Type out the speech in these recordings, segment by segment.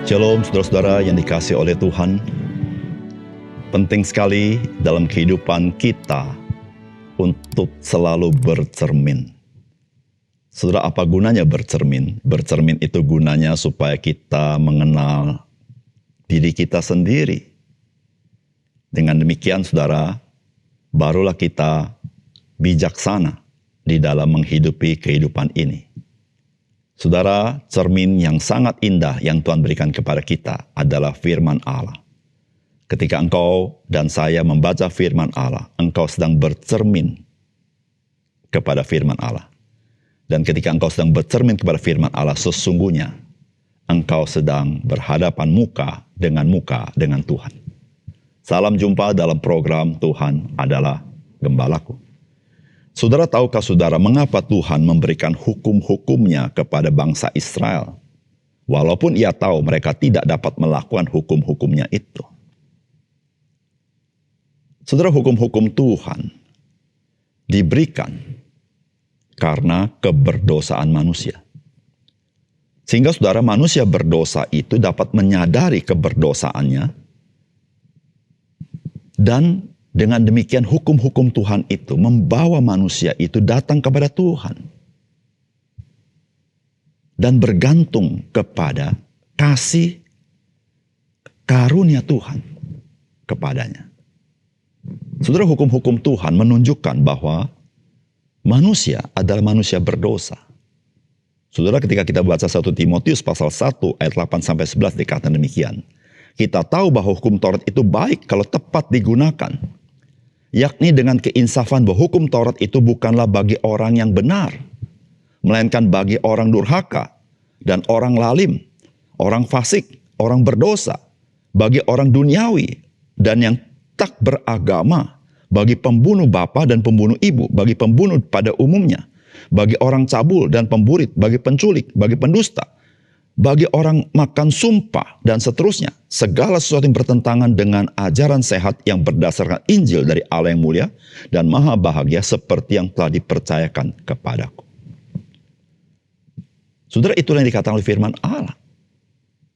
Shalom saudara-saudara yang dikasihi oleh Tuhan. Penting sekali dalam kehidupan kita untuk selalu bercermin. Saudara, apa gunanya bercermin? Bercermin itu gunanya supaya kita mengenal diri kita sendiri. Dengan demikian saudara, barulah kita bijaksana di dalam menghidupi kehidupan ini. Saudara, cermin yang sangat indah yang Tuhan berikan kepada kita adalah firman Allah. Ketika engkau dan saya membaca firman Allah, engkau sedang bercermin kepada firman Allah. Dan ketika engkau sedang bercermin kepada firman Allah, sesungguhnya engkau sedang berhadapan muka dengan Tuhan. Salam jumpa dalam program Tuhan adalah Gembalaku. Saudara, tahukah saudara mengapa Tuhan memberikan hukum-hukumnya kepada bangsa Israel? Walaupun ia tahu mereka tidak dapat melakukan hukum-hukumnya itu. Saudara, hukum-hukum Tuhan diberikan karena keberdosaan manusia. Sehingga saudara, manusia berdosa itu dapat menyadari keberdosaannya. Dan dengan demikian hukum-hukum Tuhan itu membawa manusia itu datang kepada Tuhan. Dan bergantung kepada kasih karunia Tuhan kepadanya. Saudara, hukum-hukum Tuhan menunjukkan bahwa manusia adalah manusia berdosa. Saudara, ketika kita baca 1 Timotius pasal 1 ayat 8-11 dikatakan demikian. Kita tahu bahwa hukum Taurat itu baik kalau tepat digunakan. Yakni dengan keinsafan bahwa hukum Taurat itu bukanlah bagi orang yang benar, melainkan bagi orang durhaka dan orang lalim, orang fasik, orang berdosa, bagi orang duniawi dan yang tak beragama, bagi pembunuh bapa dan pembunuh ibu, bagi pembunuh pada umumnya, bagi orang cabul dan pemburit, bagi penculik, bagi pendusta, bagi orang makan sumpah, dan seterusnya. Segala sesuatu yang bertentangan dengan ajaran sehat yang berdasarkan Injil dari Allah yang mulia dan maha bahagia seperti yang telah dipercayakan kepadaku. Saudara, itulah yang dikatakan oleh firman Allah.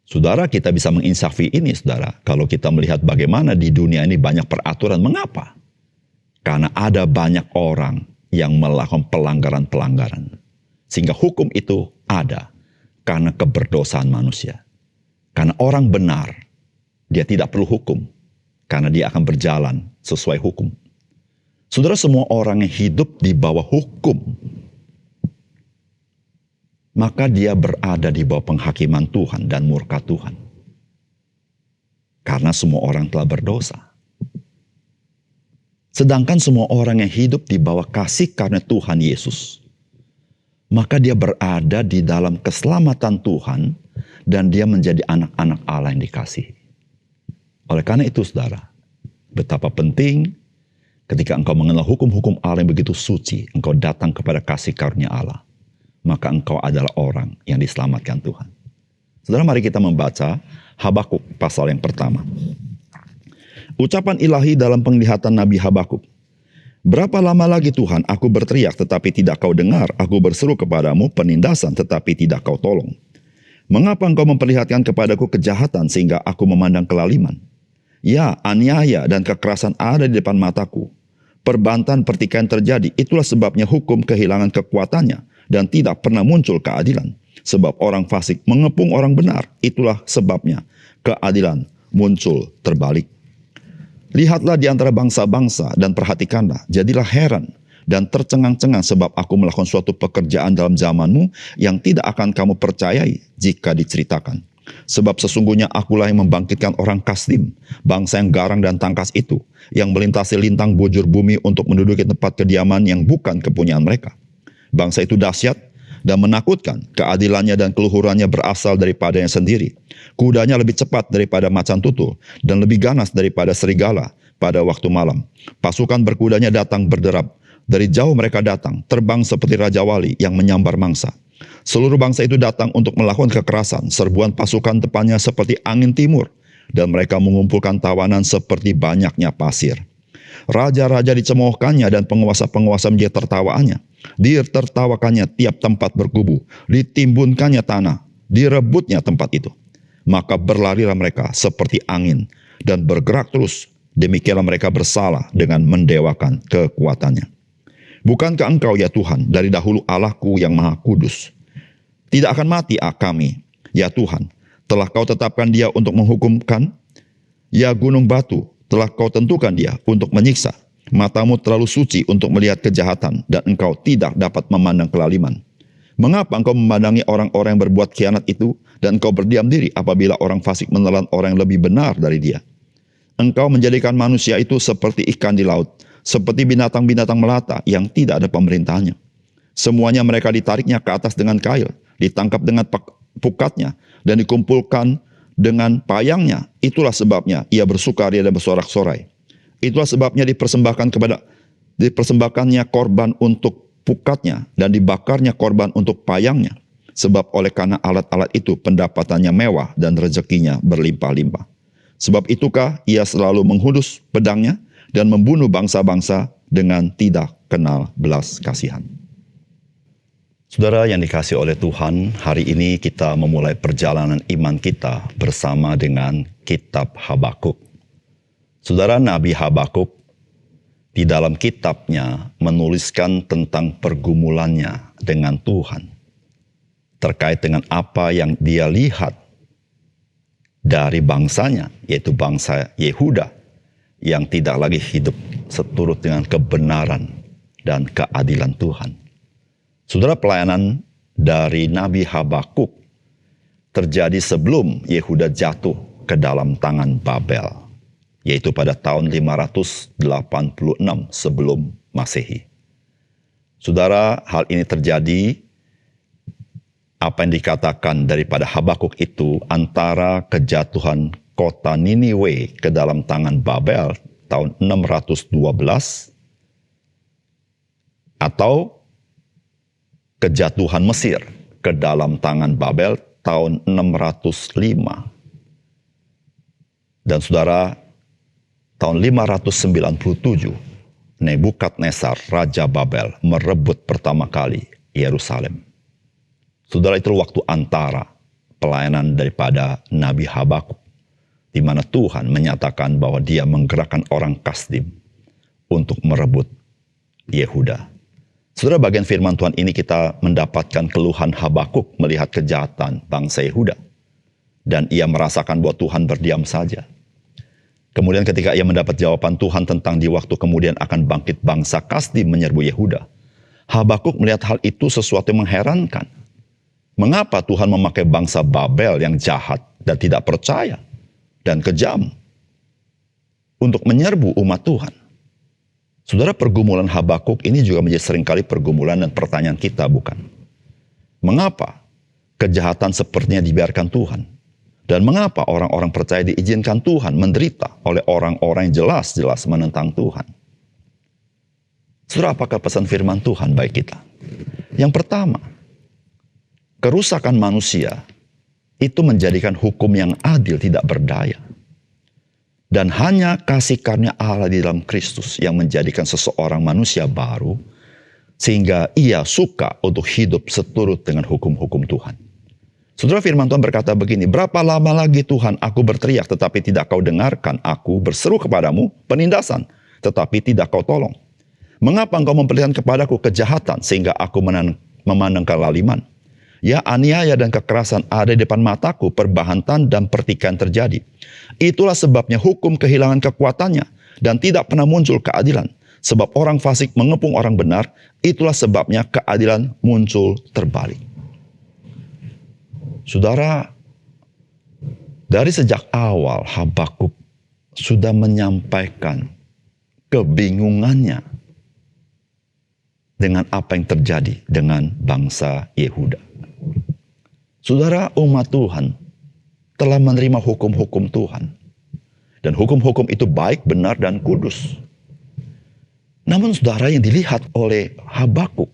Saudara, kita bisa menginsafi ini, saudara, kalau kita melihat bagaimana di dunia ini banyak peraturan. Mengapa? Karena ada banyak orang yang melakukan pelanggaran-pelanggaran. Sehingga hukum itu ada karena keberdosaan manusia. Karena orang benar, dia tidak perlu hukum. Karena dia akan berjalan sesuai hukum. Saudara, semua orang yang hidup di bawah hukum, maka dia berada di bawah penghakiman Tuhan dan murka Tuhan. Karena semua orang telah berdosa. Sedangkan semua orang yang hidup di bawah kasih karunia Tuhan Yesus, maka dia berada di dalam keselamatan Tuhan dan dia menjadi anak-anak Allah yang dikasihi. Oleh karena itu saudara, betapa penting ketika engkau mengenal hukum-hukum Allah yang begitu suci, engkau datang kepada kasih karunia Allah, maka engkau adalah orang yang diselamatkan Tuhan. Saudara, mari kita membaca Habakuk pasal yang pertama. Ucapan ilahi dalam penglihatan Nabi Habakuk. Berapa lama lagi Tuhan aku berteriak tetapi tidak kau dengar, aku berseru kepadamu penindasan tetapi tidak kau tolong. Mengapa engkau memperlihatkan kepadaku kejahatan sehingga aku memandang kelaliman? Ya, aniaya dan kekerasan ada di depan mataku. Perbantan pertikaian terjadi, itulah sebabnya hukum kehilangan kekuatannya dan tidak pernah muncul keadilan. Sebab orang fasik mengepung orang benar, itulah sebabnya keadilan muncul terbalik. Lihatlah di antara bangsa-bangsa dan perhatikanlah, jadilah heran dan tercengang-cengang sebab aku melakukan suatu pekerjaan dalam zamanmu yang tidak akan kamu percayai jika diceritakan. Sebab sesungguhnya akulah yang membangkitkan orang Kasdim, bangsa yang garang dan tangkas itu, yang melintasi lintang bujur bumi untuk menduduki tempat kediaman yang bukan kepunyaan mereka. Bangsa itu dahsyat dan menakutkan, keadilannya dan keluhurannya berasal daripadanya sendiri. Kudanya lebih cepat daripada macan tutul, dan lebih ganas daripada serigala pada waktu malam. Pasukan berkudanya datang berderap, dari jauh mereka datang, terbang seperti Raja Wali yang menyambar mangsa. Seluruh bangsa itu datang untuk melakukan kekerasan, serbuan pasukan depannya seperti angin timur, dan mereka mengumpulkan tawanan seperti banyaknya pasir. Raja-raja dicemoohkannya dan penguasa-penguasa menjadi tertawaannya. Ditertawakannya tiap tempat berkubu, ditimbunkannya tanah, direbutnya tempat itu. maka berlarilah mereka seperti angin dan bergerak terus. Demikianlah mereka bersalah dengan mendewakan kekuatannya. Bukankah Engkau ya Tuhan dari dahulu Allahku yang maha kudus? Tidak akan mati kami, ya Tuhan. Telah Kau tetapkan dia untuk menghukumkan? Ya gunung batu, telah Kau tentukan dia untuk menyiksa. Matamu terlalu suci untuk melihat kejahatan, dan Engkau tidak dapat memandang kelaliman. Mengapa Engkau memandangi orang-orang yang berbuat khianat itu, dan Engkau berdiam diri apabila orang fasik menelan orang yang lebih benar dari dia? Engkau menjadikan manusia itu seperti ikan di laut, seperti binatang-binatang melata yang tidak ada pemerintahnya. Semuanya mereka ditariknya ke atas dengan kail, ditangkap dengan pukatnya, dan dikumpulkan dengan payangnya. Itulah sebabnya ia bersukaria dan bersorak-sorai. Itulah sebabnya dipersembahkannya korban untuk pukatnya dan dibakarnya korban untuk payangnya. Sebab oleh karena alat-alat itu pendapatannya mewah dan rezekinya berlimpah-limpah. Sebab itukah ia selalu menghunus pedangnya dan membunuh bangsa-bangsa dengan tidak kenal belas kasihan. Saudara yang dikasihi oleh Tuhan, hari ini kita memulai perjalanan iman kita bersama dengan kitab Habakuk. Saudara, Nabi Habakuk di dalam kitabnya menuliskan tentang pergumulannya dengan Tuhan. Terkait dengan apa yang dia lihat dari bangsanya, yaitu bangsa Yehuda, yang tidak lagi hidup seturut dengan kebenaran dan keadilan Tuhan. Saudara, pelayanan dari Nabi Habakuk terjadi sebelum Yehuda jatuh ke dalam tangan Babel, yaitu pada tahun 586 sebelum Masehi. Saudara, hal ini terjadi, apa yang dikatakan daripada Habakuk itu, antara kejatuhan kota Niniwe ke dalam tangan Babel tahun 612 atau kejatuhan Mesir ke dalam tangan Babel tahun 605. Dan saudara, tahun 597 Nebukadnezar, Raja Babel, merebut pertama kali Yerusalem. Saudara, itu waktu antara pelayanan daripada Nabi Habakuk, di mana Tuhan menyatakan bahwa dia menggerakkan orang Kasdim untuk merebut Yehuda. Saudara, bagian firman Tuhan ini kita mendapatkan keluhan Habakuk melihat kejahatan bangsa Yehuda. Dan ia merasakan bahwa Tuhan berdiam saja. Kemudian ketika ia mendapat jawaban Tuhan tentang di waktu kemudian akan bangkit bangsa Kasdim menyerbu Yehuda, Habakuk melihat hal itu sesuatu yang mengherankan. Mengapa Tuhan memakai bangsa Babel yang jahat dan tidak percaya dan kejam untuk menyerbu umat Tuhan? Saudara, pergumulan Habakuk ini juga menjadi seringkali pergumulan dan pertanyaan kita, bukan? Mengapa kejahatan sepertinya dibiarkan Tuhan? Dan mengapa orang-orang percaya diizinkan Tuhan menderita oleh orang-orang yang jelas-jelas menentang Tuhan? Saudara, apakah pesan firman Tuhan bagi kita? Yang pertama, kerusakan manusia itu menjadikan hukum yang adil tidak berdaya. Dan hanya kasih karunia Allah di dalam Kristus yang menjadikan seseorang manusia baru, sehingga ia suka untuk hidup seturut dengan hukum-hukum Tuhan. Saudara, firman Tuhan berkata begini, berapa lama lagi Tuhan aku berteriak tetapi tidak kau dengarkan, aku berseru kepadamu penindasan tetapi tidak kau tolong. Mengapa engkau memperlihatkan kepadaku kejahatan sehingga aku memandang kelaliman? Ya, aniaya dan kekerasan ada di depan mataku, perbahantan dan pertikaian terjadi. Itulah sebabnya hukum kehilangan kekuatannya dan tidak pernah muncul keadilan. Sebab orang fasik mengepung orang benar, itulah sebabnya keadilan muncul terbalik. Saudara, dari sejak awal Habakuk sudah menyampaikan kebingungannya dengan apa yang terjadi dengan bangsa Yehuda. Saudara, umat Tuhan telah menerima hukum-hukum Tuhan. Dan hukum-hukum itu baik, benar, dan kudus. Namun saudara, yang dilihat oleh Habakuk,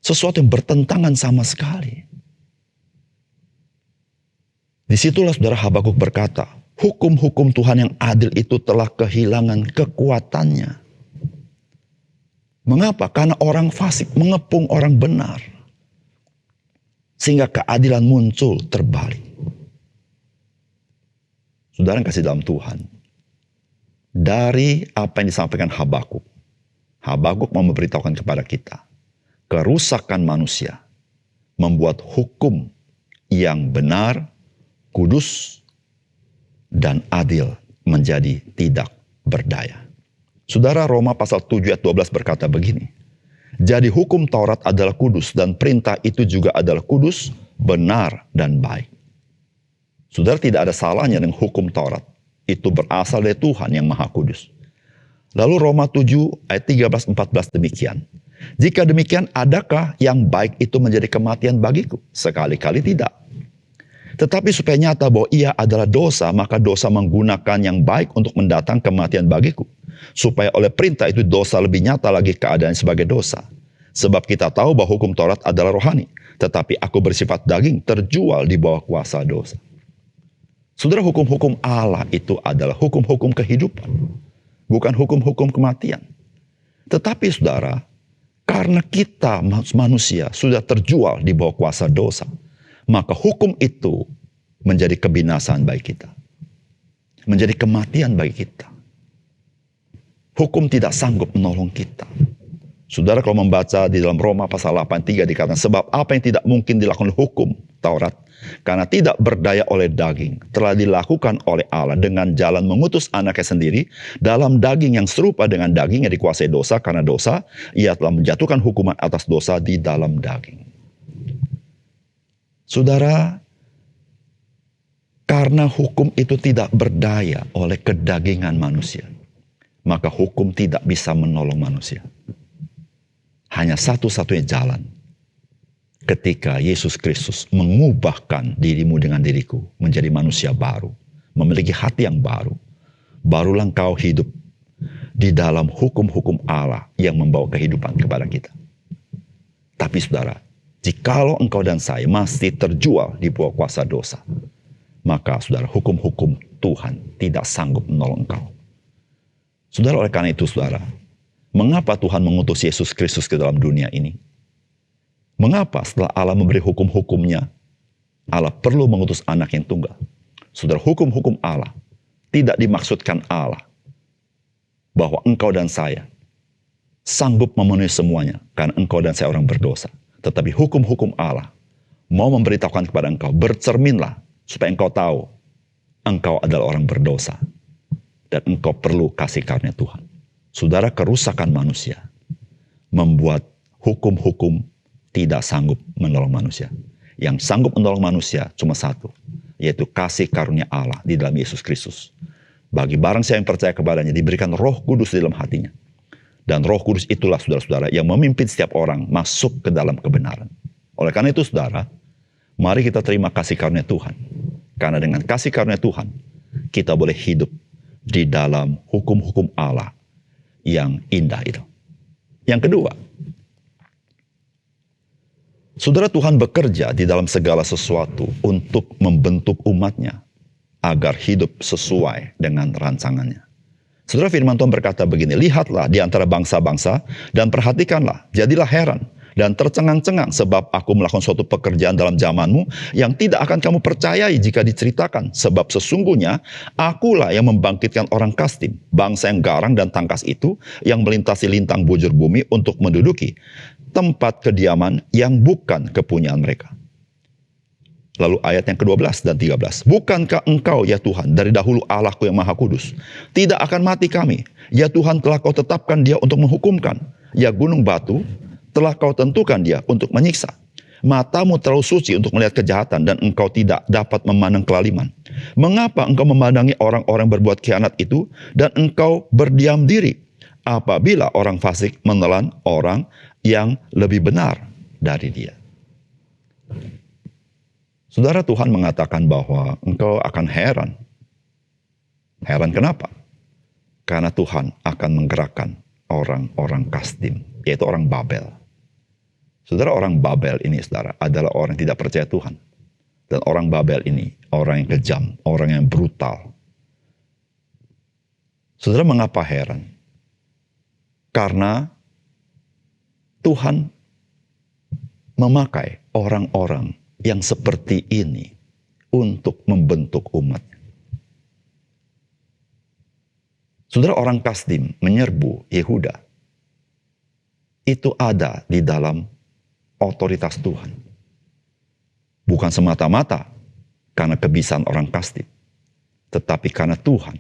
sesuatu yang bertentangan sama sekali. Disitulah saudara, Habakuk berkata, hukum-hukum Tuhan yang adil itu telah kehilangan kekuatannya. Mengapa? Karena orang fasik mengepung orang benar. Sehingga keadilan muncul terbalik. Saudara yang kasih dalam Tuhan, dari apa yang disampaikan Habakuk, Habakuk mau memberitahukan kepada kita, kerusakan manusia membuat hukum yang benar, kudus, dan adil menjadi tidak berdaya. Saudara, Roma pasal 7 ayat 12 berkata begini, jadi hukum Taurat adalah kudus dan perintah itu juga adalah kudus, benar, dan baik. Saudara, tidak ada salahnya dengan hukum Taurat. Itu berasal dari Tuhan yang Maha Kudus. Lalu Roma 7 ayat 13-14 demikian. Jika demikian, adakah yang baik itu menjadi kematian bagiku? Sekali-kali tidak. Tetapi supaya nyata bahwa ia adalah dosa, maka dosa menggunakan yang baik untuk mendatang kematian bagiku. Supaya oleh perintah itu dosa lebih nyata lagi keadaan sebagai dosa. Sebab kita tahu bahwa hukum Taurat adalah rohani. Tetapi aku bersifat daging terjual di bawah kuasa dosa. Saudara, hukum-hukum Allah itu adalah hukum-hukum kehidupan. Bukan hukum-hukum kematian. Tetapi saudara, karena kita manusia sudah terjual di bawah kuasa dosa, maka hukum itu menjadi kebinasaan bagi kita. Menjadi kematian bagi kita. Hukum tidak sanggup menolong kita. Saudara, kalau membaca di dalam Roma pasal 8:3 dikatakan, sebab apa yang tidak mungkin dilakukan hukum Taurat, karena tidak berdaya oleh daging, telah dilakukan oleh Allah dengan jalan mengutus anaknya sendiri dalam daging yang serupa dengan daging yang dikuasai dosa. Karena dosa, ia telah menjatuhkan hukuman atas dosa di dalam daging. Saudara, karena hukum itu tidak berdaya oleh kedagingan manusia, maka hukum tidak bisa menolong manusia. Hanya satu-satunya jalan, ketika Yesus Kristus mengubahkan dirimu dengan diriku menjadi manusia baru, memiliki hati yang baru, barulah engkau hidup di dalam hukum-hukum Allah yang membawa kehidupan kepada kita. Tapi saudara, jikalau engkau dan saya masih terjual di bawah kuasa dosa, maka saudara, hukum-hukum Tuhan tidak sanggup menolong engkau. Saudara, oleh karena itu saudara, mengapa Tuhan mengutus Yesus Kristus ke dalam dunia ini? Mengapa setelah Allah memberi hukum-hukumnya, Allah perlu mengutus anak yang tunggal? Saudara, hukum-hukum Allah tidak dimaksudkan Allah bahwa engkau dan saya sanggup memenuhi semuanya karena engkau dan saya orang berdosa. Tetapi hukum-hukum Allah mau memberitahukan kepada engkau, bercerminlah supaya engkau tahu engkau adalah orang berdosa dan engkau perlu kasih karunia Tuhan. Saudara, kerusakan manusia membuat hukum-hukum tidak sanggup menolong manusia. Yang sanggup menolong manusia cuma satu, yaitu kasih karunia Allah di dalam Yesus Kristus. Bagi barang siapa yang percaya kepadanya, diberikan Roh Kudus di dalam hatinya. Dan Roh Kudus itulah saudara-saudara yang memimpin setiap orang masuk ke dalam kebenaran. Oleh karena itu saudara, mari kita terima kasih karunia Tuhan. Karena dengan kasih karunia Tuhan, kita boleh hidup di dalam hukum-hukum Allah yang indah itu. Yang kedua, saudara, Tuhan bekerja di dalam segala sesuatu untuk membentuk umatnya agar hidup sesuai dengan rancangannya. Saudara, firman Tuhan berkata begini, lihatlah di antara bangsa-bangsa dan perhatikanlah, jadilah heran dan tercengang-cengang sebab aku melakukan suatu pekerjaan dalam zamanmu yang tidak akan kamu percayai jika diceritakan. Sebab sesungguhnya akulah yang membangkitkan orang Kasdim, bangsa yang garang dan tangkas itu, yang melintasi lintang bujur bumi untuk menduduki tempat kediaman yang bukan kepunyaan mereka. Lalu ayat yang ke-12 dan 13. Bukankah engkau ya Tuhan dari dahulu Allahku yang Maha Kudus? Tidak akan mati kami. Ya Tuhan, telah kau tetapkan dia untuk menghukumkan. Ya gunung batu, telah kau tentukan dia untuk menyiksa. Matamu terlalu suci untuk melihat kejahatan dan engkau tidak dapat memandang kelaliman. Mengapa engkau memandangi orang-orang berbuat khianat itu dan engkau berdiam diri apabila orang fasik menelan orang yang lebih benar dari dia? Saudara, Tuhan mengatakan bahwa engkau akan heran. Heran kenapa? Karena Tuhan akan menggerakkan orang-orang Kasdim, yaitu orang Babel. Saudara, orang Babel ini saudara adalah orang yang tidak percaya Tuhan. Dan orang Babel ini orang yang kejam, orang yang brutal. Saudara, mengapa heran? Karena Tuhan memakai orang-orang yang seperti ini untuk membentuk umatnya. Saudara, orang Kasdim menyerbu Yehuda. Itu ada di dalam otoritas Tuhan. Bukan semata-mata karena kebiasaan orang Kasdim, tetapi karena Tuhan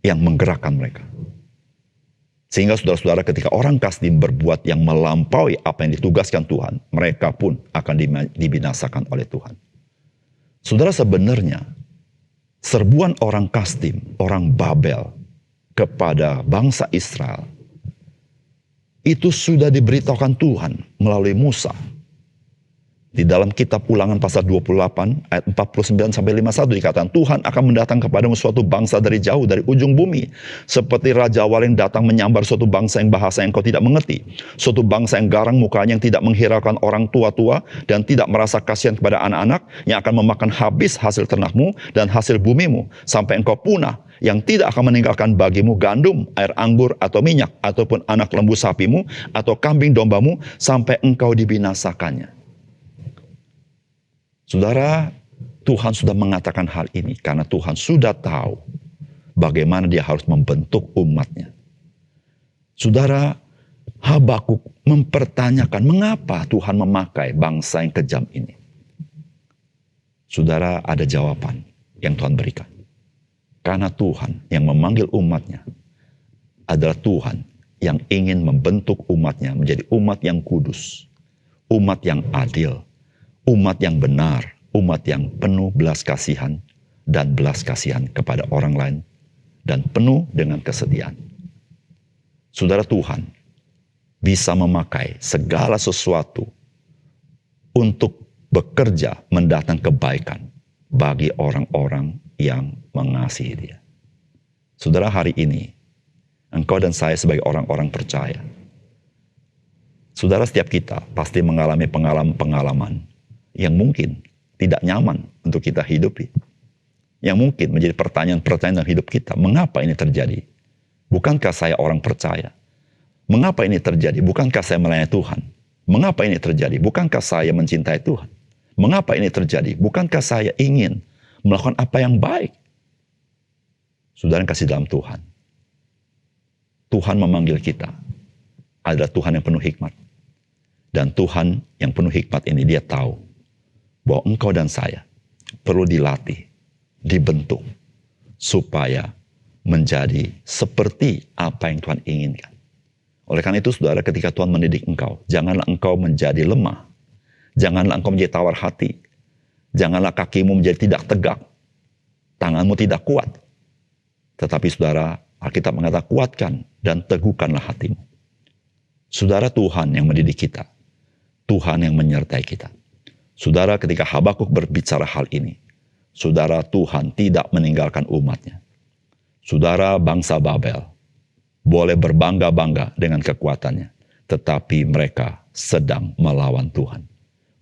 yang menggerakkan mereka. Sehingga saudara-saudara, ketika orang Kasdim berbuat yang melampaui apa yang ditugaskan Tuhan, mereka pun akan dibinasakan oleh Tuhan. Saudara, sebenarnya serbuan orang Kasdim, orang Babel kepada bangsa Israel, itu sudah diberitahukan Tuhan melalui Musa. Di dalam kitab Ulangan pasal 28 ayat 49 sampai 51 dikatakan, Tuhan akan mendatang kepadamu suatu bangsa dari jauh, dari ujung bumi. Seperti Raja Awal yang datang menyambar suatu bangsa yang bahasa yang kau tidak mengerti. Suatu bangsa yang garang mukanya, yang tidak menghiraukan orang tua-tua, dan tidak merasa kasihan kepada anak-anak, yang akan memakan habis hasil ternakmu dan hasil bumimu, sampai engkau punah, yang tidak akan meninggalkan bagimu gandum, air anggur, atau minyak, ataupun anak lembu sapimu, atau kambing dombamu, sampai engkau dibinasakannya. Saudara, Tuhan sudah mengatakan hal ini karena Tuhan sudah tahu bagaimana dia harus membentuk umatnya. Saudara, Habakuk mempertanyakan mengapa Tuhan memakai bangsa yang kejam ini. Saudara, ada jawaban yang Tuhan berikan. Karena Tuhan yang memanggil umatnya adalah Tuhan yang ingin membentuk umatnya menjadi umat yang kudus, umat yang adil, umat yang benar, umat yang penuh belas kasihan dan belas kasihan kepada orang lain, dan penuh dengan kesetiaan. Saudara, Tuhan bisa memakai segala sesuatu untuk bekerja mendatang kebaikan bagi orang-orang yang mengasihi Dia. Saudara, hari ini engkau dan saya sebagai orang-orang percaya, saudara, setiap kita pasti mengalami pengalaman-pengalaman yang mungkin tidak nyaman untuk kita hidupi. Yang mungkin menjadi pertanyaan-pertanyaan dalam hidup kita. Mengapa ini terjadi? Bukankah saya orang percaya? Mengapa ini terjadi? Bukankah saya melayani Tuhan? Mengapa ini terjadi? Bukankah saya mencintai Tuhan? Mengapa ini terjadi? Bukankah saya ingin melakukan apa yang baik? Saudara yang kasih dalam Tuhan, Tuhan memanggil kita adalah Tuhan yang penuh hikmat. Dan Tuhan yang penuh hikmat ini, Dia tahu bahwa engkau dan saya perlu dilatih, dibentuk, supaya menjadi seperti apa yang Tuhan inginkan. Oleh karena itu, saudara, ketika Tuhan mendidik engkau, janganlah engkau menjadi lemah. Janganlah engkau menjadi tawar hati. Janganlah kakimu menjadi tidak tegak. Tanganmu tidak kuat. Tetapi saudara, Alkitab mengatakan, kuatkan dan teguhkanlah hatimu. Saudara, Tuhan yang mendidik kita. Tuhan yang menyertai kita. Saudara, ketika Habakuk berbicara hal ini, saudara, Tuhan tidak meninggalkan umatnya. Saudara, bangsa Babel boleh berbangga-bangga dengan kekuatannya, tetapi mereka sedang melawan Tuhan.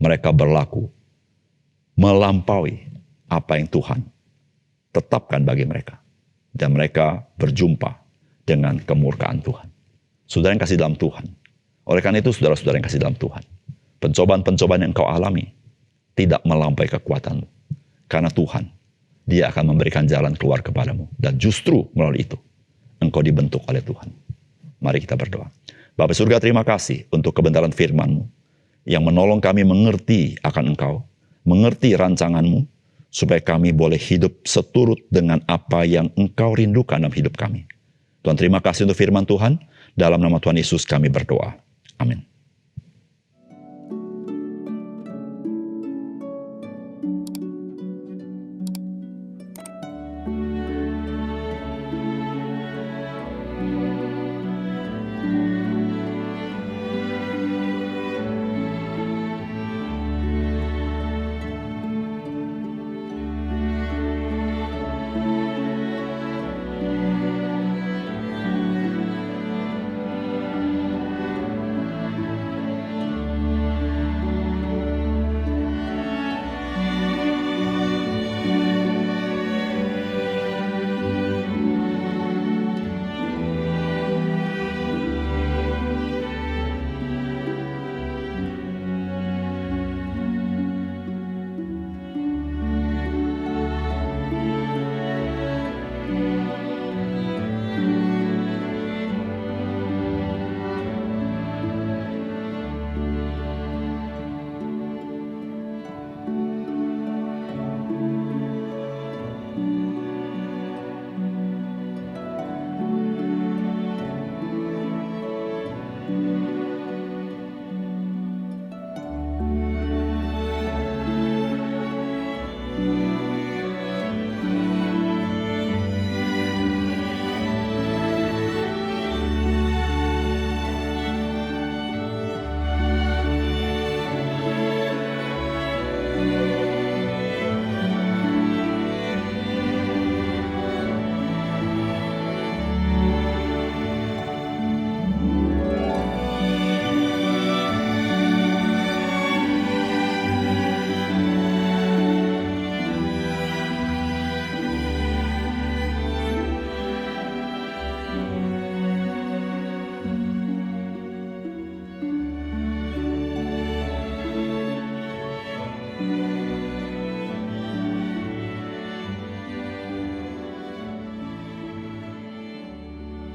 Mereka berlaku melampaui apa yang Tuhan tetapkan bagi mereka. Dan mereka berjumpa dengan kemurkaan Tuhan. Saudara yang kasih dalam Tuhan. Oleh karena itu, saudara-saudara yang kasih dalam Tuhan, pencobaan-pencobaan yang engkau alami tidak melampaui kekuatanmu. Karena Tuhan, Dia akan memberikan jalan keluar kepadamu. Dan justru melalui itu, engkau dibentuk oleh Tuhan. Mari kita berdoa. Bapa surga, terima kasih untuk kebenaran firman-Mu yang menolong kami mengerti akan Engkau, mengerti rancangan-Mu, supaya kami boleh hidup seturut dengan apa yang Engkau rindukan dalam hidup kami. Tuhan, terima kasih untuk firman Tuhan. Dalam nama Tuhan Yesus kami berdoa. Amin.